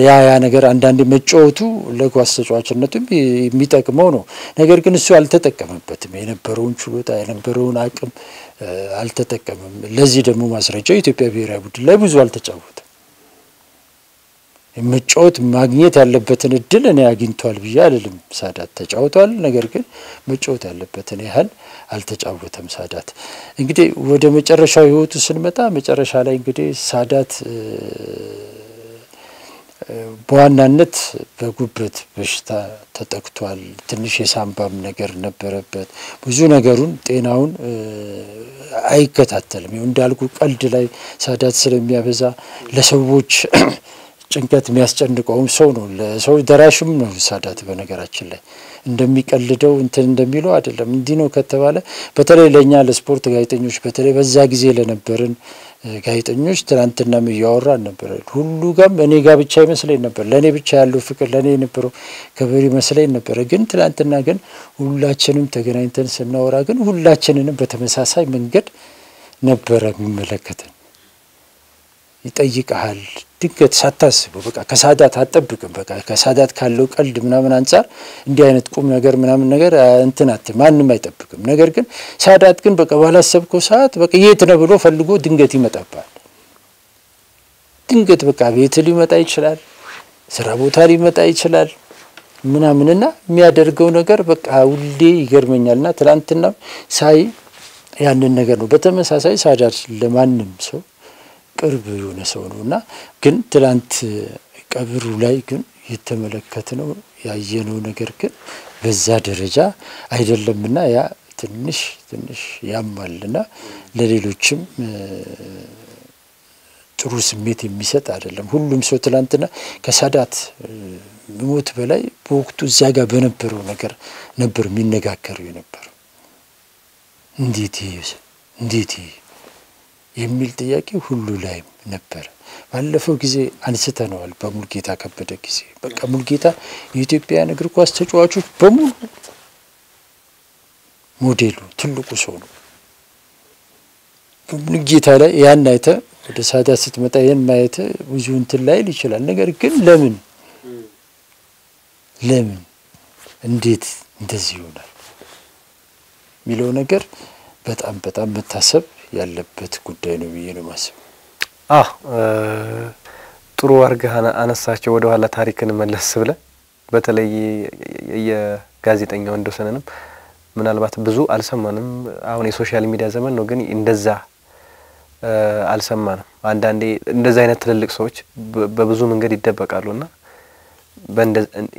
ያ ነገር አንዳንዴ መጫወቱ ለኳስ ተጫዋችነቱም የሚጠቅመው ነው። ነገር ግን እሱ አልተጠቀመበትም። የነበረውን ችሎታ የነበረውን አቅም አልተጠቀመም። ለዚህ ደግሞ ማስረጃው ኢትዮጵያ ብሔራዊ ቡድን ላይ ብዙ አልተጫወተም። መጫወት ማግኘት ያለበትን እድል እኔ አግኝቷል ብዬ አይደለም። ሳዳት ተጫውቷል፣ ነገር ግን መጫወት ያለበትን ያህል አልተጫወተም ሳዳት። እንግዲህ ወደ መጨረሻው ህይወቱ ስንመጣ መጨረሻ ላይ እንግዲህ ሳዳት በዋናነት በጉበት በሽታ ተጠቅቷል። ትንሽ የሳምባም ነገር ነበረበት። ብዙ ነገሩን ጤናውን አይከታተልም። እንዳልኩ ቀልድ ላይ ሳዳት ስለሚያበዛ ለሰዎች ጭንቀት የሚያስጨንቀውም ሰው ነው። ለሰው ደራሽም ነው ሳዳት። በነገራችን ላይ እንደሚቀልደው እንትን እንደሚለው አይደለም። እንዲህ ነው ከተባለ በተለይ ለኛ ለስፖርት ጋዜጠኞች በተለይ በዛ ጊዜ ለነበርን ጋዜጠኞች ትናንትናም እያወራን ነበር። ሁሉ ጋም እኔ ጋር ብቻ ይመስለኝ ነበር። ለኔ ብቻ ያለው ፍቅር ለኔ የነበረው ክብር ይመስለኝ ነበር። ግን ትናንትና ግን ሁላችንም ተገናኝተን ስናወራ ግን ሁላችንንም በተመሳሳይ መንገድ ነበረ የሚመለከተን። ይጠይቃል ድንገት ሳታስበው በቃ ከሳዳት አትጠብቅም። በቃ ከሳዳት ካለው ቀልድ ምናምን አንፃር እንዲህ አይነት ቁም ነገር ምናምን ነገር እንትናት ማንንም አይጠብቅም። ነገር ግን ሳዳት ግን በቃ ባላሰብከው ሰዓት በቃ የት ነው ብሎ ፈልጎ ድንገት ይመጣባል። ድንገት በቃ ቤት ሊመጣ ይችላል፣ ስራ ቦታ ሊመጣ ይችላል ምናምንና የሚያደርገው ነገር በቃ ሁሌ ይገርመኛልና ትላንትና ሳይ ያንን ነገር ነው። በተመሳሳይ ሳዳት ለማንም ሰው ቅርብ የሆነ ሰው ነውና ግን ትላንት ቀብሩ ላይ ግን የተመለከተነው ያየነው ነገር ግን በዛ ደረጃ አይደለምና ያ ትንሽ ያማልና ለሌሎችም ጥሩ ስሜት የሚሰጥ አይደለም። ሁሉም ሰው ትላንትና ከሳዳት ሞት በላይ በወቅቱ እዛ ጋር በነበረው ነገር ነበር የሚነጋገረው የነበረው። እንዴት የሚል ጥያቄ ሁሉ ላይም ነበር። ባለፈው ጊዜ አንስተነዋል። በሙልጌታ ከበደ ጊዜ በቃ ሙልጌታ የኢትዮጵያን እግር ኳስ ተጫዋቾች በሙሉ ሞዴሉ ትልቁ ሰው ነው። ሙልጌታ ላይ ያን አይተ ወደ ሳዳት ስትመጣ ይሄን ማየት ብዙ እንትን ላይ ይችላል። ነገር ግን ለምን እንዴት እንደዚህ ይሆናል የሚለው ነገር በጣም መታሰብ ያለበት ጉዳይ ነው ብዬ ነው ማሰብ። ጥሩ አርገህ አነሳቸው። ወደ ኋላ ታሪክን መለስ ብለ በተለይ የጋዜጠኛው ወንዶሰንንም ምናልባት ብዙ አልሰማንም። አሁን የሶሻል ሚዲያ ዘመን ነው፣ ግን እንደዛ አልሰማንም። አንዳንዴ እንደዛ አይነት ትልልቅ ሰዎች በብዙ መንገድ ይደበቃሉና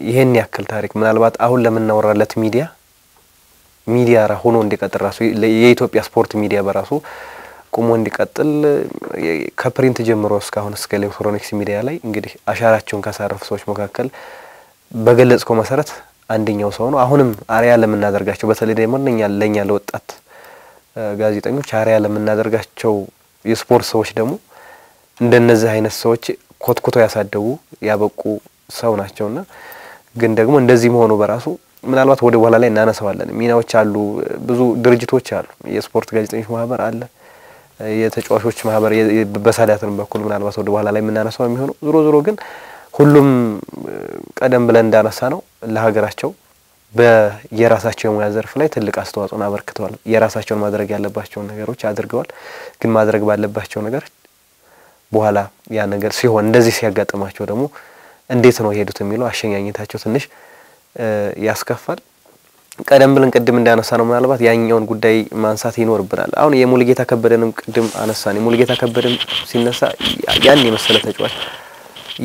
ይሄን ያክል ታሪክ ምናልባት አሁን ለምናወራለት ሚዲያ ሆኖ እንዲቀጥል ራሱ የኢትዮጵያ ስፖርት ሚዲያ በራሱ ቆሞ እንዲቀጥል ከፕሪንት ጀምሮ እስካሁን እስከ ኤሌክትሮኒክስ ሚዲያ ላይ እንግዲህ አሻራቸውን ካሳረፉ ሰዎች መካከል በገለጽከው መሰረት አንደኛው ሰው ነው። አሁንም አሪያ ለምናደርጋቸው በተለይ ደግሞ ለኛ ለወጣት ጋዜጠኞች አሪያ ለምናደርጋቸው የስፖርት ሰዎች ደግሞ እንደነዚህ አይነት ሰዎች ኮትኩቶ ያሳደጉ ያበቁ ሰው ናቸውና ግን ደግሞ እንደዚህ መሆኑ በራሱ ምናልባት ወደ በኋላ ላይ እናነሳዋለን። ሚናዎች አሉ፣ ብዙ ድርጅቶች አሉ። የስፖርት ጋዜጠኞች ማህበር አለ፣ የተጫዋቾች ማህበር በሳዳትም በኩል ምናልባት ወደ በኋላ ላይ የምናነሳው የሚሆነው ዞሮ ግን ሁሉም ቀደም ብለን እንዳነሳ ነው ለሀገራቸው በየራሳቸው የሙያ ዘርፍ ላይ ትልቅ አስተዋጽኦን አበርክተዋል። የራሳቸውን ማድረግ ያለባቸው ነገሮች አድርገዋል። ግን ማድረግ ባለባቸው ነገር በኋላ ያ ነገር ሲሆን እንደዚህ ሲያጋጥማቸው ደግሞ እንዴት ነው የሄዱት የሚለው አሸኛኘታቸው ትንሽ ያስከፋል። ቀደም ብለን ቅድም እንዳነሳ ነው ምናልባት ያኛውን ጉዳይ ማንሳት ይኖርብናል። አሁን የሙልጌታ ከበደንም ቅድም አነሳን። የሙልጌታ ከበደም ሲነሳ ያን የመሰለ ተጫዋች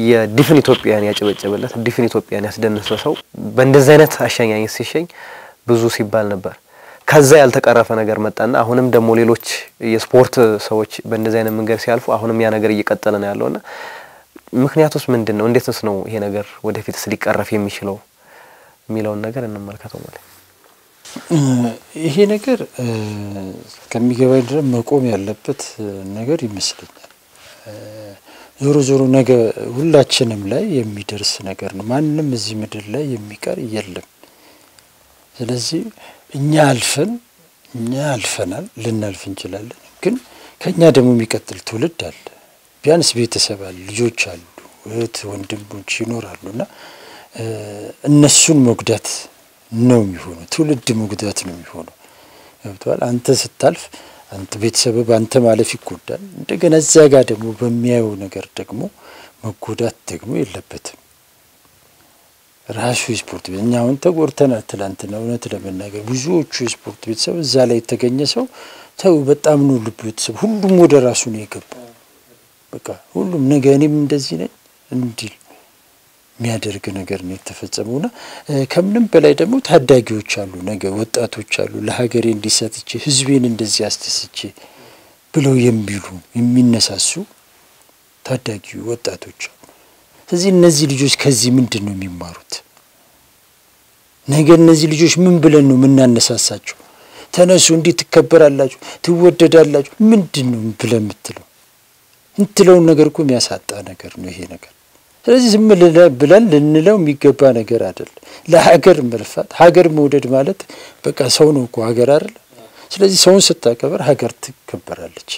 የዲፍን ኢትዮጵያን ያጨበጨበለት ዲፍን ኢትዮጵያን ያስደነሰ ሰው በእንደዚህ አይነት አሸኛኘት ሲሸኝ ብዙ ሲባል ነበር። ከዛ ያልተቀረፈ ነገር መጣና አሁንም ደግሞ ሌሎች የስፖርት ሰዎች በእንደዚህ አይነት መንገድ ሲያልፉ አሁንም ያ ነገር እየቀጠለ ነው ያለውና ምክንያቱስ ምንድነው? እንዴትስ ነው ይሄ ነገር ወደፊትስ ሊቀረፍ የሚችለው የሚለውን ነገር እንመልከተው ማለት ይሄ ነገር ከሚገባኝ ድረስ መቆም ያለበት ነገር ይመስለኛል። ዞሮ ዞሮ ነገ ሁላችንም ላይ የሚደርስ ነገር ነው። ማንም እዚህ ምድር ላይ የሚቀር የለም። ስለዚህ እኛ አልፈናል፣ ልናልፍ እንችላለን። ግን ከኛ ደግሞ የሚቀጥል ትውልድ አለ። ቢያንስ ቤተሰብ አለ፣ ልጆች አሉ፣ እህት ወንድሞች ይኖራሉና እነሱን መጉዳት ነው የሚሆነው። ትውልድ መጉዳት ነው የሚሆነው። ገብቷል? አንተ ስታልፍ አንተ ቤተሰብ ባንተ ማለፍ ይጎዳል። እንደገና እዛ ጋር ደግሞ በሚያየው ነገር ደግሞ መጎዳት ደግሞ የለበትም። ራሱ ስፖርት ቤት እኛ አሁን ተጎድተናል። ትላንትና እውነት ለመናገር ብዙዎቹ ስፖርት ቤተሰብ እዛ ላይ የተገኘ ሰው ተው በጣም ነው ልብ ቤተሰብ ሁሉም ወደ ራሱ ነው የገባው። በቃ ሁሉም ነገ እኔም እንደዚህ ነኝ እንዲል የሚያደርግ ነገር ነው የተፈጸመውና ከምንም በላይ ደግሞ ታዳጊዎች አሉ፣ ነገ ወጣቶች አሉ። ለሀገሬ እንዲሰጥቼ ህዝቤን እንደዚህ አስተስቼ ብለው የሚሉ የሚነሳሱ ታዳጊ ወጣቶች አሉ። ስለዚህ እነዚህ ልጆች ከዚህ ምንድን ነው የሚማሩት? ነገ እነዚህ ልጆች ምን ብለን ነው የምናነሳሳቸው? ተነሱ እንዴት ትከበራላችሁ፣ ትወደዳላችሁ ምንድን ነው ብለን እንትለውን ነገር እኮ የሚያሳጣ ነገር ነው ይሄ ነገር። ስለዚህ ዝም ብለን ልንለው የሚገባ ነገር አይደለም። ለሀገር መልፋት ሀገር መውደድ ማለት በቃ ሰው ነው እኮ ሀገር አይደል? ስለዚህ ሰውን ስታከብር ሀገር ትከበራለች።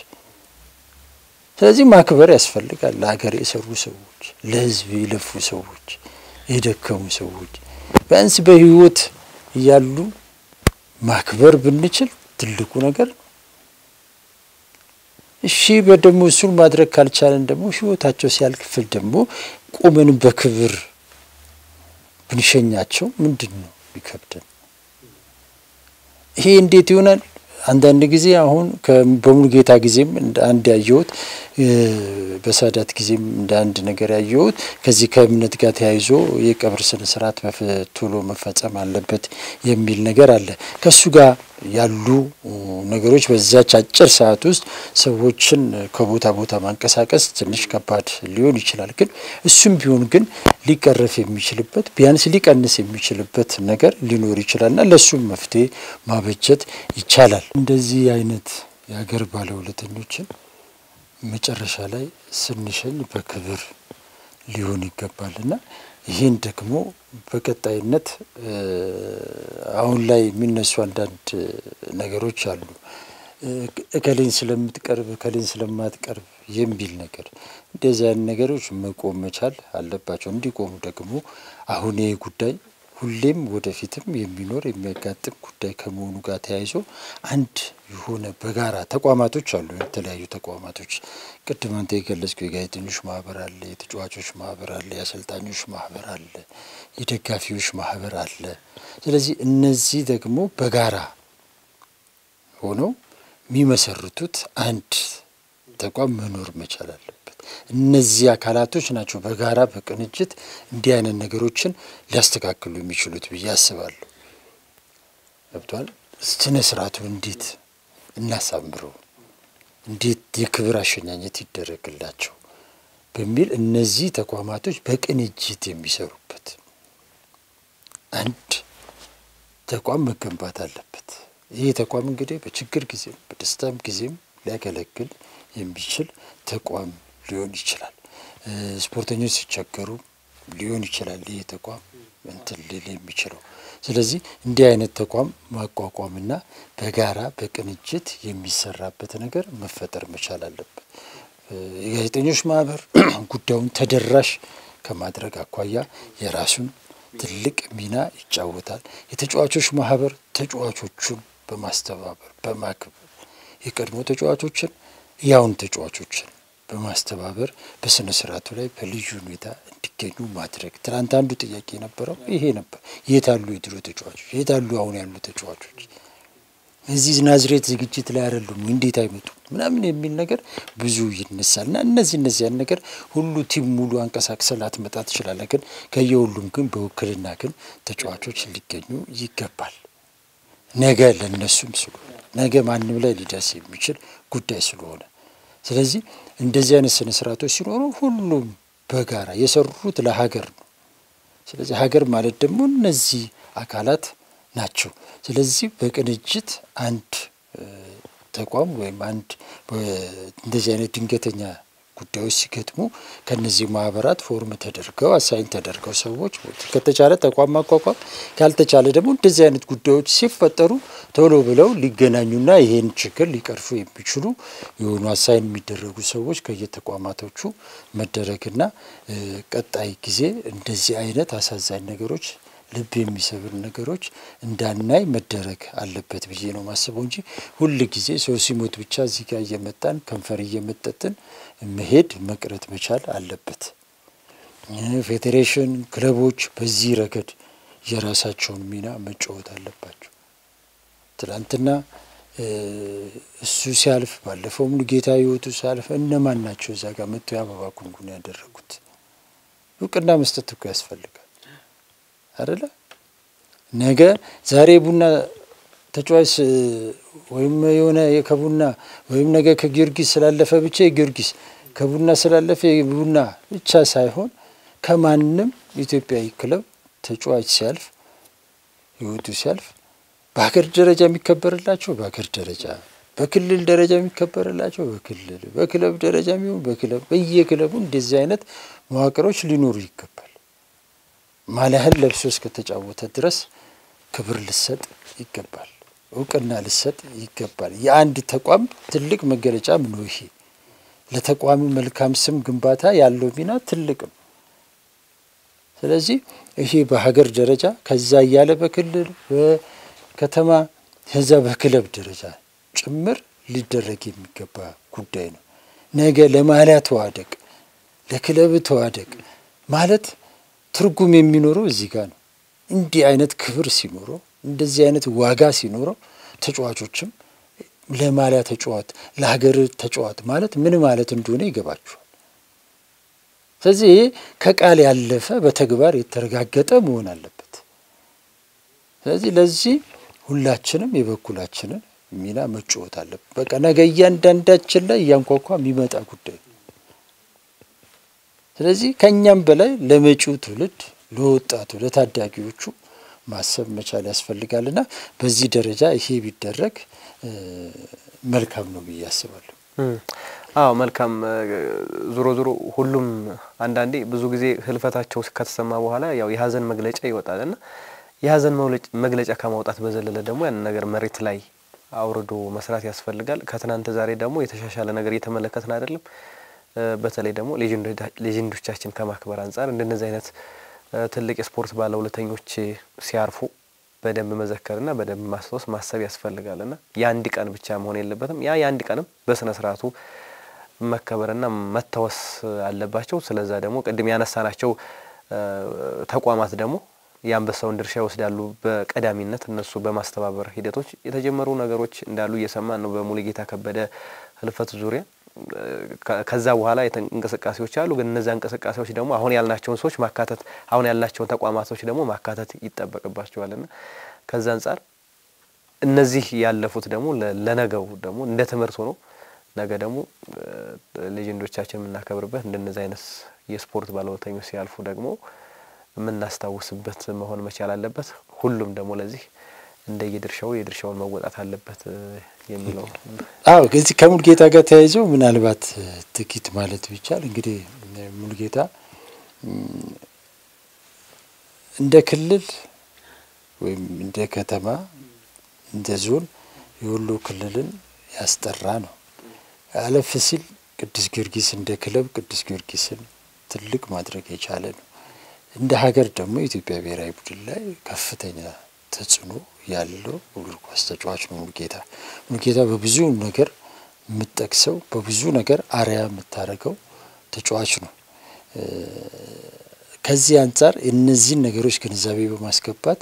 ስለዚህ ማክበር ያስፈልጋል። ለሀገር የሰሩ ሰዎች፣ ለህዝብ የለፉ ሰዎች፣ የደከሙ ሰዎች ቢያንስ በህይወት እያሉ ማክበር ብንችል ትልቁ ነገር ነው። እሺ በደሞ እሱን ማድረግ ካልቻለን ደግሞ ህይወታቸው ሲያልቅፍል ደግሞ ቆመን በክብር ብንሸኛቸው ምንድነው ቢከብደን? ይሄ እንዴት ይሆናል? አንዳንድ ጊዜ አሁን በሙሉጌታ ጊዜም እንደ አንድ ያየሁት በሳዳት ጊዜም እንደ አንድ ነገር ያየሁት ከዚህ ከእምነት ጋር ተያይዞ የቀብር ስነ ስርዓት ቶሎ መፈጸም አለበት የሚል ነገር አለ። ከሱ ጋር ያሉ ነገሮች በዛች አጭር ሰዓት ውስጥ ሰዎችን ከቦታ ቦታ ማንቀሳቀስ ትንሽ ከባድ ሊሆን ይችላል። ግን እሱም ቢሆን ግን ሊቀረፍ የሚችልበት ቢያንስ ሊቀንስ የሚችልበት ነገር ሊኖር ይችላልና ለሱም መፍትሄ ማበጀት ይቻላል። እንደዚህ አይነት የሀገር ባለውለተኞችን መጨረሻ ላይ ስንሸኝ በክብር ሊሆን ይገባልና ይሄን ደግሞ በቀጣይነት አሁን ላይ የሚነሱ አንዳንድ ነገሮች አሉ። እከሌን ስለምትቀርብ እከሌን ስለማትቀርብ የሚል ነገር እንደዚህ አይነት ነገሮች መቆም መቻል አለባቸው። እንዲቆሙ ደግሞ አሁን ይሄ ጉዳይ ሁሌም ወደፊትም የሚኖር የሚያጋጥም ጉዳይ ከመሆኑ ጋር ተያይዞ አንድ የሆነ በጋራ ተቋማቶች አሉ። የተለያዩ ተቋማቶች ቅድም አንተ የገለጽከው የጋዜጠኞች ማህበር አለ፣ የተጫዋቾች ማህበር አለ፣ የአሰልጣኞች ማህበር አለ፣ የደጋፊዎች ማህበር አለ። ስለዚህ እነዚህ ደግሞ በጋራ ሆነው የሚመሰርቱት አንድ ተቋም መኖር መቻል አለበት። እነዚህ አካላቶች ናቸው በጋራ በቅንጅት እንዲህ አይነት ነገሮችን ሊያስተካክሉ የሚችሉት ብዬ አስባለሁ። ገብቷል? ስነ ስርዓቱ እንዴት እናሳምረው፣ እንዴት የክብር አሸኛኘት ይደረግላቸው በሚል እነዚህ ተቋማቶች በቅንጅት የሚሰሩበት አንድ ተቋም መገንባት አለበት። ይህ ተቋም እንግዲህ በችግር ጊዜም በደስታም ጊዜም ሊያገለግል የሚችል ተቋም ሊሆን ይችላል። ስፖርተኞች ሲቸገሩ ሊሆን ይችላል ይህ ተቋም እንትን ሊል የሚችለው። ስለዚህ እንዲህ አይነት ተቋም ማቋቋምና በጋራ በቅንጅት የሚሰራበት ነገር መፈጠር መቻል አለበት። የጋዜጠኞች ማህበር ጉዳዩን ተደራሽ ከማድረግ አኳያ የራሱን ትልቅ ሚና ይጫወታል። የተጫዋቾች ማህበር ተጫዋቾቹን በማስተባበር በማክበር የቀድሞ ተጫዋቾችን ያውን ተጫዋቾችን በማስተባበር በስነ ስርዓቱ ላይ በልዩ ሁኔታ እንዲገኙ ማድረግ። ትናንት አንዱ ጥያቄ ነበረው ይሄ ነበር። የት አሉ የድሮ ተጫዋቾች? የት አሉ አሁን ያሉ ተጫዋቾች? እዚህ ናዝሬት ዝግጅት ላይ አይደሉም እንዴት አይመጡ ምናምን የሚል ነገር ብዙ ይነሳልና እነዚህ ነገር ሁሉ ቲም ሙሉ አንቀሳቅሰን ላትመጣ ትችላለህ። ግን ከየሁሉም ግን በውክልና ግን ተጫዋቾች ሊገኙ ይገባል። ነገ ለነሱም ስለሆነ ነገ ማንም ላይ ሊደርስ የሚችል ጉዳይ ስለሆነ ስለዚህ እንደዚህ አይነት ስነ ስርዓቶች ሲኖሩ ሁሉም በጋራ የሰሩት ለሀገር ነው። ስለዚህ ሀገር ማለት ደግሞ እነዚህ አካላት ናቸው። ስለዚህ በቅንጅት አንድ ተቋም ወይም አንድ እንደዚህ አይነት ድንገተኛ ጉዳዮች ሲገጥሙ ከነዚህ ማህበራት ፎርም ተደርገው አሳይን ተደርገው ሰዎች ከተቻለ ተቋም ማቋቋም ካልተቻለ ደግሞ እንደዚህ አይነት ጉዳዮች ሲፈጠሩ ቶሎ ብለው ሊገናኙና ይሄን ችግር ሊቀርፉ የሚችሉ የሆኑ አሳይን የሚደረጉ ሰዎች ከየተቋማቶቹ መደረግና ቀጣይ ጊዜ እንደዚህ አይነት አሳዛኝ ነገሮች ልብ የሚሰብር ነገሮች እንዳናይ መደረግ አለበት ብዬ ነው ማስበው እንጂ ሁሉ ጊዜ ሰው ሲሞት ብቻ እዚህ ጋር እየመጣን ከንፈር እየመጠጥን መሄድ መቅረት መቻል አለበት። ፌዴሬሽን ክለቦች በዚህ ረገድ የራሳቸውን ሚና መጫወት አለባቸው። ትላንትና እሱ ሲያልፍ ባለፈው ሙሉጌታ ህይወቱ ሲያልፍ እነማን ናቸው እዛ ጋር መጥተው የአበባ ጉንጉን ያደረጉት? እውቅና መስጠት እኮ ያስፈልጋል አይደለ? ነገ ዛሬ ቡና ተጫዋች ወይም የሆነ ከቡና ወይም ነገ ከጊዮርጊስ ስላለፈ ብቻ የጊዮርጊስ ከቡና ስላለፈ ቡና ብቻ ሳይሆን ከማንም ኢትዮጵያዊ ክለብ ተጫዋች ሲያልፍ ህይወቱ ሲያልፍ በሀገር ደረጃ የሚከበርላቸው በሀገር ደረጃ፣ በክልል ደረጃ የሚከበርላቸው በክልል፣ በክለብ ደረጃ የሚሆን በክለብ፣ በየክለቡ እንደዚህ አይነት መዋቅሮች ሊኖሩ ይገባል። ማሊያህን ለብሶ እስከተጫወተ ድረስ ክብር ልሰጥ ይገባል፣ እውቅና ልሰጥ ይገባል። የአንድ ተቋም ትልቅ መገለጫ ምን ነው? ይሄ ለተቋሙ መልካም ስም ግንባታ ያለው ሚና ትልቅ ነው። ስለዚህ ይሄ በሀገር ደረጃ ከዛ እያለ በክልል በከተማ ከዛ በክለብ ደረጃ ጭምር ሊደረግ የሚገባ ጉዳይ ነው። ነገ ለማሊያ ተዋደቅ ለክለብ ተዋደቅ ማለት ትርጉም የሚኖረው እዚህ ጋር ነው። እንዲህ አይነት ክብር ሲኖረው እንደዚህ አይነት ዋጋ ሲኖረው ተጫዋቾችም ለማሊያ ተጫዋት ለሀገር ተጫዋት ማለት ምን ማለት እንደሆነ ይገባቸዋል። ስለዚህ ከቃል ያለፈ በተግባር የተረጋገጠ መሆን አለበት። ስለዚህ ለዚህ ሁላችንም የበኩላችንን ሚና መጫወት አለበት። በቃ ነገ እያንዳንዳችን ላይ እያንኳኳ የሚመጣ ጉዳይ። ስለዚህ ከኛም በላይ ለመጪው ትውልድ ለወጣቱ ለታዳጊዎቹ ማሰብ መቻል ያስፈልጋልና በዚህ ደረጃ ይሄ ቢደረግ መልካም ነው ብዬ አስባለሁ። አዎ መልካም። ዞሮ ዞሮ ሁሉም አንዳንዴ ብዙ ጊዜ ህልፈታቸው ከተሰማ በኋላ ያው የሀዘን መግለጫ ይወጣልና የሀዘን መግለጫ ከማውጣት በዘለለ ደግሞ ያን ነገር መሬት ላይ አውርዶ መስራት ያስፈልጋል። ከትናንት ዛሬ ደግሞ የተሻሻለ ነገር እየተመለከትን አይደለም። በተለይ ደግሞ ሌጀንዶቻችን ከማክበር አንፃር እንደነዚህ አይነት ትልቅ የስፖርት ባለውለተኞች ሲያርፉ በደንብ መዘከርና በደንብ ማስታወስ ማሰብ ያስፈልጋልና የአንድ ቀን ብቻ መሆን የለበትም። የአንድ ቀንም በስነ ስርዓቱ መከበርና መታወስ አለባቸው። ስለዛ ደግሞ ቅድም ያነሳናቸው ተቋማት ደግሞ የአንበሳውን ድርሻ ይወስዳሉ። በቀዳሚነት እነሱ በማስተባበር ሂደቶች የተጀመሩ ነገሮች እንዳሉ እየሰማን ነው በሙሉጌታ ከበደ ህልፈት ዙሪያ። ከዛ በኋላ እንቅስቃሴዎች አሉ። ግን እነዛ እንቅስቃሴዎች ደግሞ አሁን ያልናቸውን ሰዎች ማካተት አሁን ያላቸውን ተቋማቶች ደግሞ ማካተት ይጠበቅባቸዋልና ከዛ አንፃር እነዚህ ያለፉት ደግሞ ለነገው ደግሞ እንደ ትምህርት ሆኖ ነገ ደግሞ ሌጀንዶቻችን የምናከብርበት እንደነዚህ አይነት የስፖርት ባለውለተኞች ሲያልፉ ደግሞ የምናስታውስበት መሆን መቻል አለበት። ሁሉም ደግሞ ለዚህ የድርሻውን መወጣት አለበት የሚለው። አዎ ከዚህ ከሙሉጌታ ጋር ተያይዞ ምናልባት ጥቂት ማለት ቢቻል እንግዲህ ሙሉጌታ እንደ ክልል ወይም እንደ ከተማ እንደ ዞን የወሎ ክልልን ያስጠራ ነው። አለፍ ሲል ቅዱስ ጊዮርጊስ እንደ ክለብ ቅዱስ ጊዮርጊስን ትልቅ ማድረግ የቻለ ነው። እንደ ሀገር ደግሞ ኢትዮጵያ ብሔራዊ ቡድን ላይ ከፍተኛ ተጽዕኖ ያለው እግር ኳስ ተጫዋች ነው ሙሉጌታ በብዙ ነገር የምትጠቅሰው በብዙ ነገር አርአያ የምታደርገው ተጫዋች ነው። ከዚህ አንፃር እነዚህን ነገሮች ግንዛቤ በማስገባት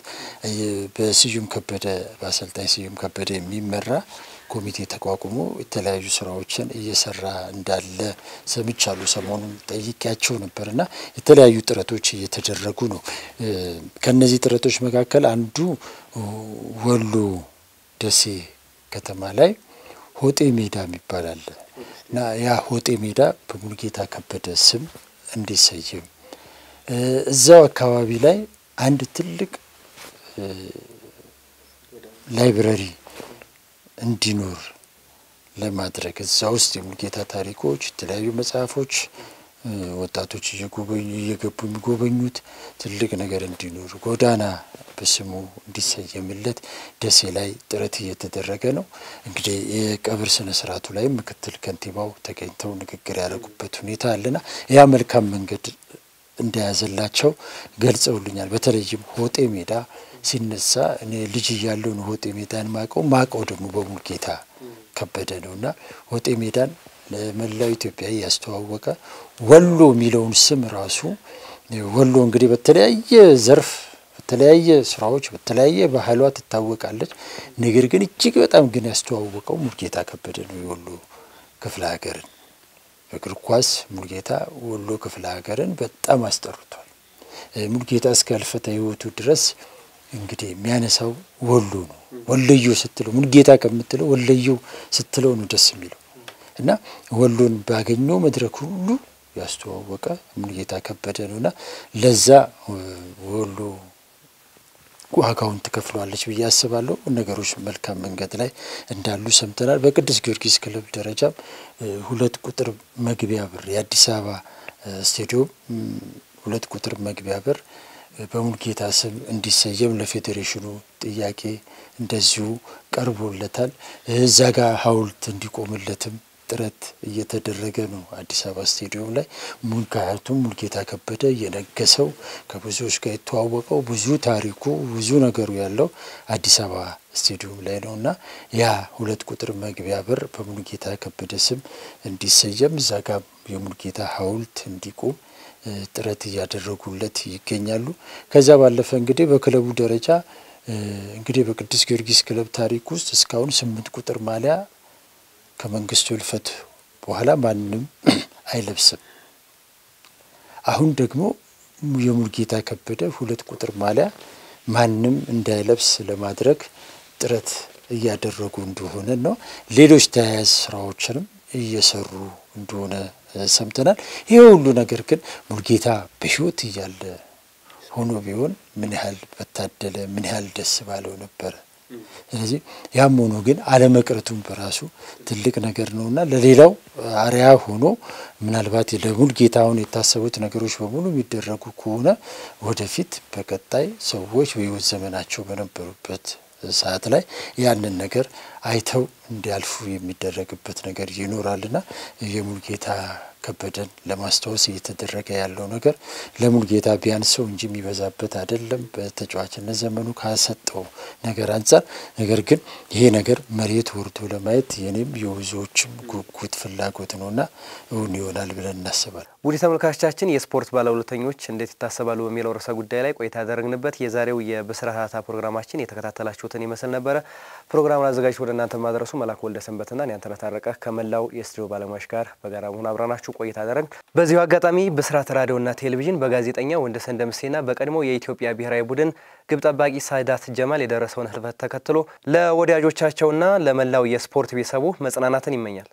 በስዩም ከበደ በአሰልጣኝ ስዩም ከበደ የሚመራ ኮሚቴ ተቋቁሞ የተለያዩ ስራዎችን እየሰራ እንዳለ ሰምቻለሁ። ሰሞኑን ጠይቄያቸው ነበርና የተለያዩ ጥረቶች እየተደረጉ ነው። ከነዚህ ጥረቶች መካከል አንዱ ወሎ ደሴ ከተማ ላይ ሆጤ ሜዳ የሚባል አለ እና ያ ሆጤ ሜዳ በሙሉጌታ ከበደ ስም እንዲሰየም እዛው አካባቢ ላይ አንድ ትልቅ ላይብረሪ እንዲኖር ለማድረግ እዛ ውስጥ የሙሉጌታ ታሪኮች የተለያዩ መጽሐፎች ወጣቶች እየገቡ የሚጎበኙት ትልቅ ነገር እንዲኖር ጎዳና በስሙ እንዲሰየምለት ደሴ ላይ ጥረት እየተደረገ ነው። እንግዲህ የቀብር ስነ ስርዓቱ ላይ ምክትል ከንቲባው ተገኝተው ንግግር ያደረጉበት ሁኔታ አለና ያ መልካም መንገድ እንደያዘላቸው ገልጸውልኛል። በተለይም ሆጤ ሜዳ ሲነሳ እኔ ልጅ እያለሁ ነው ሆጤ ሜዳን ማቀው ደግሞ በሙሉጌታ ከበደ ነውና ሆጤ ሜዳን ለመላው ኢትዮጵያ ያስተዋወቀ ወሎ የሚለውን ስም ራሱ ወሎ እንግዲህ በተለያየ ዘርፍ በተለያየ ስራዎች በተለያየ ባህሏ ትታወቃለች። ነገር ግን እጅግ በጣም ግን ያስተዋወቀው ሙሉጌታ ከበደ ነው የወሎ ክፍለ ሀገርን በእግር ኳስ ሙሉጌታ ወሎ ክፍለ ሀገርን በጣም አስጠርቷል። ሙሉጌታ እስከ ህልፈተ ህይወቱ ድረስ እንግዲህ የሚያነሳው ወሎ ነው። ወለዩ ስትለው ሙሉጌታ ከምትለው ወለዩ ስትለው ነው ደስ የሚለው እና ወሎን ባገኘው መድረክ ሁሉ ያስተዋወቀ ሙሉጌታ ከበደ ነውና ለዛ ወሎ ዋጋውን ተከፍሏለች ብዬ አስባለሁ። ነገሮች መልካም መንገድ ላይ እንዳሉ ሰምተናል። በቅዱስ ጊዮርጊስ ክለብ ደረጃም 2 ቁጥር መግቢያ በር የአዲስ አበባ ስቴዲየም 2 ቁጥር መግቢያ በር በሙሉጌታ ስም እንዲሰየም ለፌዴሬሽኑ ጥያቄ እንደዚሁ ቀርቦለታል። እዛ ጋር ሐውልት እንዲቆምለትም ጥረት እየተደረገ ነው አዲስ አበባ ስቴዲየም ላይ ሙሉጌታ ከበደ የነገሰው ከብዙዎች ጋር የተዋወቀው ብዙ ታሪኩ ብዙ ነገሩ ያለው አዲስ አበባ ስቴዲየም ላይ ነውና ያ 2 ቁጥር መግቢያ በር በሙሉጌታ ከበደ ስም እንዲሰየም እዛ ጋር የሙሉጌታ ሐውልት እንዲቆም ጥረት እያደረጉለት ይገኛሉ። ከዛ ባለፈ እንግዲህ በክለቡ ደረጃ እንግዲህ በቅዱስ ጊዮርጊስ ክለብ ታሪክ ውስጥ እስካሁን 8 ቁጥር ማሊያ ከመንግስቱ ህልፈት በኋላ ማንንም አይለብስም። አሁን ደግሞ የሙሉጌታ ከበደ 2 ቁጥር ማሊያ ማንንም እንዳይለብስ ለማድረግ ጥረት እያደረጉ እንደሆነ ነው። ሌሎች ተያያዥ ስራዎችንም እየሰሩ እንደሆነ ሰምተናል። ይሄ ሁሉ ነገር ግን ሙሉጌታ በህይወት እያለ ሆኖ ቢሆን ምን ያህል በታደለ ምን ያህል ደስ ባለው ነበር። ስለዚህ ያም ሆኖ ግን አለመቅረቱን በራሱ ትልቅ ነገር ነውና ለሌላው አሪያ ሆኖ ምናልባት ለሙሉጌታውን የታሰቡት ነገሮች በሙሉ የሚደረጉ ከሆነ ወደፊት በቀጣይ ሰዎች በህይወት ዘመናቸው በነበሩበት ሰዓት ላይ ያንን ነገር አይተው እንዲያልፉ የሚደረግበት ነገር ይኖራልና የሙሉጌታ ከበደን ለማስተዋወስ እየተደረገ ያለው ነገር ለሙሉጌታ ቢያንሰው እንጂ የሚበዛበት አይደለም በተጫዋችነት ዘመኑ ካሰጠው ነገር አንፃር። ነገር ግን ይሄ ነገር መሬት ወርዶ ለማየት የኔም የብዙዎችም ጉጉት ፍላጎት ነውና እውን ይሆናል ብለን እናስባለን። ውድ ተመልካቾቻችን የስፖርት ባለውለተኞች እንዴት ይታሰባሉ በሚለው ርዕሰ ጉዳይ ላይ ቆይታ ያደረግንበት የዛሬው የብስራት ፕሮግራማችን የተከታተላችሁትን ይመስል ነበር። ፕሮግራሙን አዘጋጅቶ ወደ እናንተ ማድረሱ መላኩ ወልደሰንበትና ያንተነህ ታረቀ ከመላው የስቱዲዮ ባለሙያዎች ጋር በጋራ ሆነን አብራናችሁ ቆይታ አደረግን። በዚሁ አጋጣሚ ብስራት ራዲዮና ቴሌቪዥን በጋዜጠኛ ወንደሰን ደምሴና በቀድሞ የኢትዮጵያ ብሔራዊ ቡድን ግብ ጠባቂ ሳዳት ጀማል የደረሰውን ህልፈት ተከትሎ ለወዳጆቻቸውና ለመላው የስፖርት ቤተሰቡ መጽናናትን ይመኛል።